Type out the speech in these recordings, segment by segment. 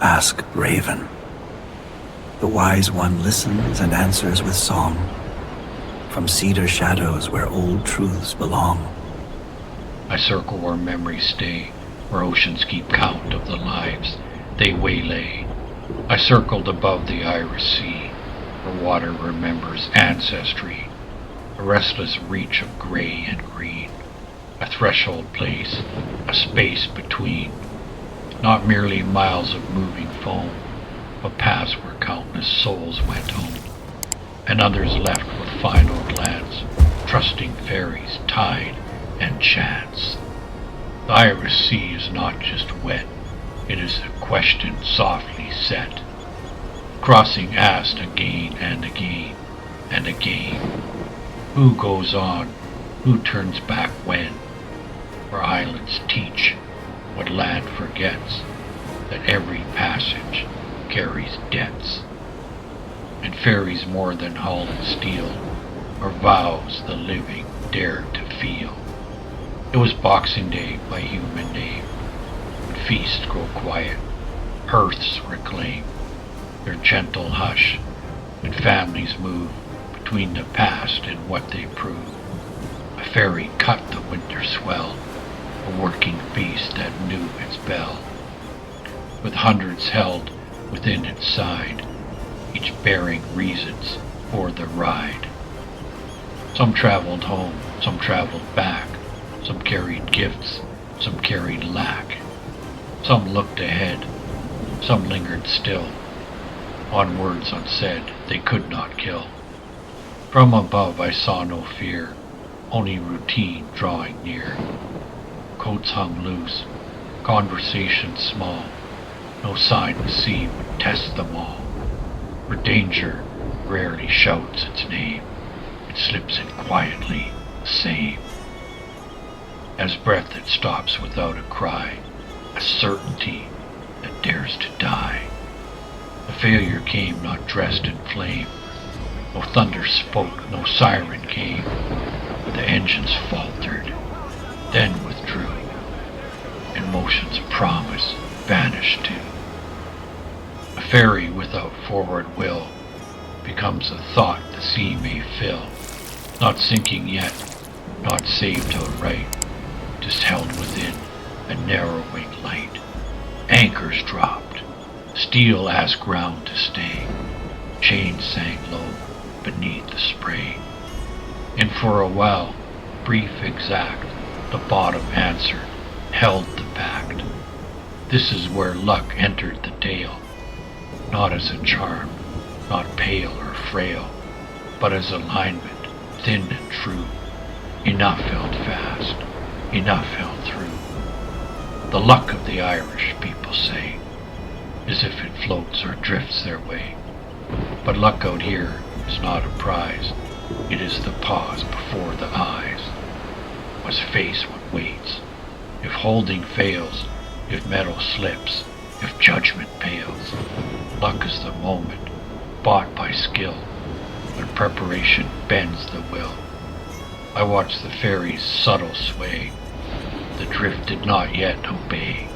Ask Raven. The wise one listens and answers with song, from cedar shadows where old truths belong. I circle where memories stay, where oceans keep count of the lives they waylay. I circled above the iris sea, where water remembers ancestry, a restless reach of gray and green, a threshold place, a space between, not merely miles of moving foam, but paths where countless souls went home, and others left with final glance, trusting Ferry's tide and chance. The iris sea is not just wet, it is a question softly set, crossing asked again and again and again. Who goes on? Who turns back when? Where islands teach what land forgets, that every passage carries debts. And ferries more than hull and steel, or vows the living dared to feel. It was Boxing Day by human name, when feasts grow quiet, hearths reclaim their gentle hush, and families move between the past and what they prove. A ferry cut the winter swell, a working feast that knew its bell, with hundreds held within its side, each bearing reasons for the ride. Some traveled home, some traveled back, some carried gifts, some carried lack. Some looked ahead, some lingered still, on words unsaid they could not kill. From above I saw no fear, only routine drawing near. Coats hung loose, conversations small, no sign the sea would test them all. For danger rarely shouts its name, it slips in quietly, the same as breath that stops without a cry, a certainty that dares to die. The failure came not dressed in flame, no thunder spoke, no siren came. The engines faltered, then withdrew, and motion's promise vanished too. A ferry without forward will becomes a thought the sea may fill, not sinking yet, not saved outright, just held within a narrowing light. Anchors dropped, steel asked ground to stay, chains sank low beneath the spray, and for a while, brief exact, the bottom answered, held the pact. This is where luck entered the tale, not as a charm, not pale or frail, but as alignment, thin and true. Enough held fast, enough held through. The luck of the Irish, people say, is if it floats or drifts their way. But luck out here is not a prize, it is the pause before the eyes. Must face what waits. If holding fails, if mettle slips, if judgment pales, luck is the moment, bought by skill, when preparation bends the will. I watched the ferry's subtle sway, the drift did not yet obey.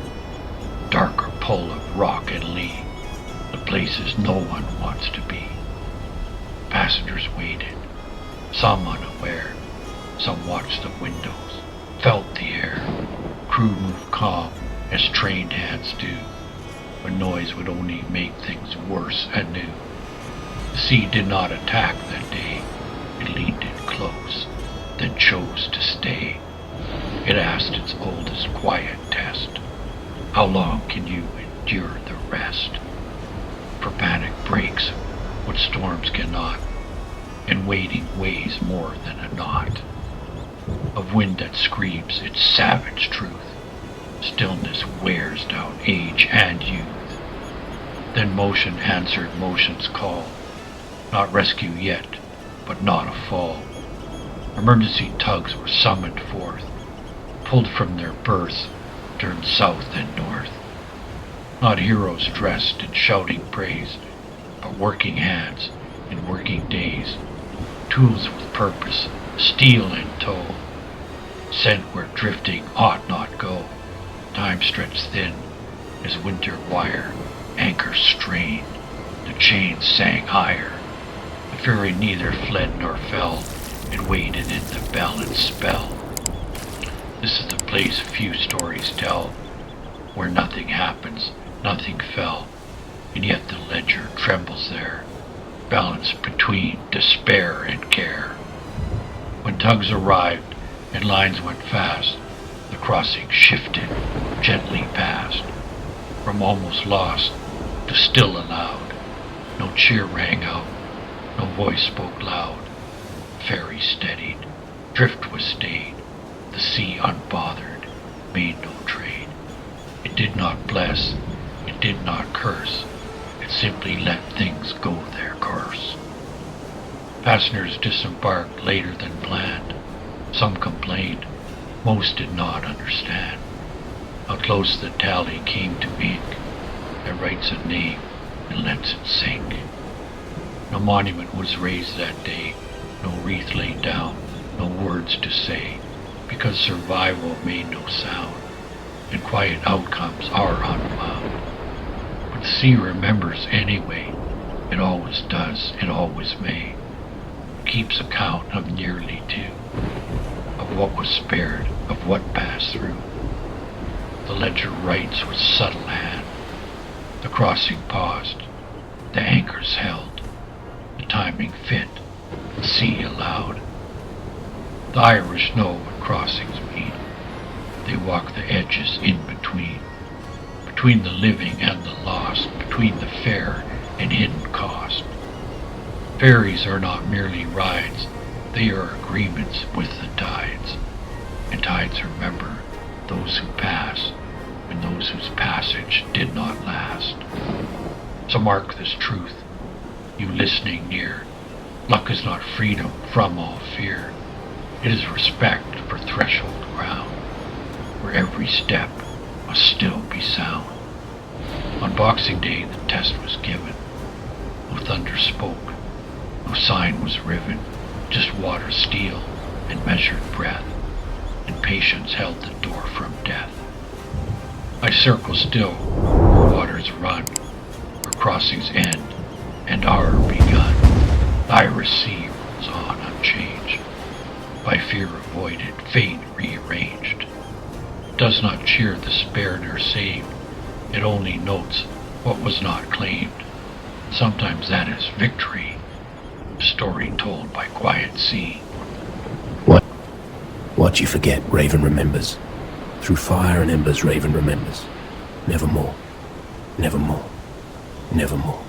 Darker pull of rock and lee, the places no one wants to be. Passengers waited, some unaware, some watched the windows, felt the air. Crew moved calm as trained hands do, when noise would only make things worse anew. The sea did not attack that day, it leaned in close, then chose to stay. It asked its oldest quiet test, how long can you endure the rest? For panic breaks what storms cannot, and waiting weighs more than a knot of wind that screams its savage truth. Stillness wears down age and youth. Then motion answered motion's call, not rescue yet, but not a fall. Emergency tugs were summoned forth, pulled from their berths, turned south and north. Not heroes dressed in shouting praise, but working hands in working days, tools with purpose, steel in tow, sent where drifting ought not go. Time stretched thin as winter wire chains sang higher. The Ferry neither fled nor fell. It waited in the balanced spell. This is the place few stories tell, where nothing happens, nothing fell, and yet the ledger trembles there, balanced between despair and care. When tugs arrived and lines went fast, the crossing shifted, gently past, from almost lost to still aloud. No cheer rang out, no voice spoke loud. Ferry steadied, drift was stayed, the sea unbothered, made no trade. It did not bless, it did not curse, it simply let things go their course. Passengers disembarked later than planned. Some complained, most did not understand how close the tally came to ink that writes a name and lets it sink. No monument was raised that day, no wreath laid down, no words to say, because survival made no sound, and quiet outcomes are unwound. But the sea remembers anyway, it always does, it always may. It keeps account of nearly two, of what was spared, of what passed through. The ledger writes with subtle hand. The crossing paused, the anchors held, the timing fit, the sea allowed. The Irish know what crossings mean. They walk the edges in between the living and the lost, between the fair and hidden cost. Ferries are not merely rides, they are agreements with the tides, and tides remember those who pass and those whose passage did not last. So mark this truth, you listening near. Luck is not freedom from all fear. It is respect for threshold ground, where every step must still be sound. On Boxing Day the test was given. No thunder spoke, no sign was riven, just water steel and measured breath, and patience held the door from death. I circle still where waters run, where crossings end and are begun. The Irish Sea rolls on unchanged, by fear avoided, fate rearranged. It does not cheer the spared or saved, it only notes what was not claimed. Sometimes that is victory, a story told by quiet sea. What you forget, Raven remembers. Through fire and embers, Raven remembers. Nevermore, nevermore, nevermore.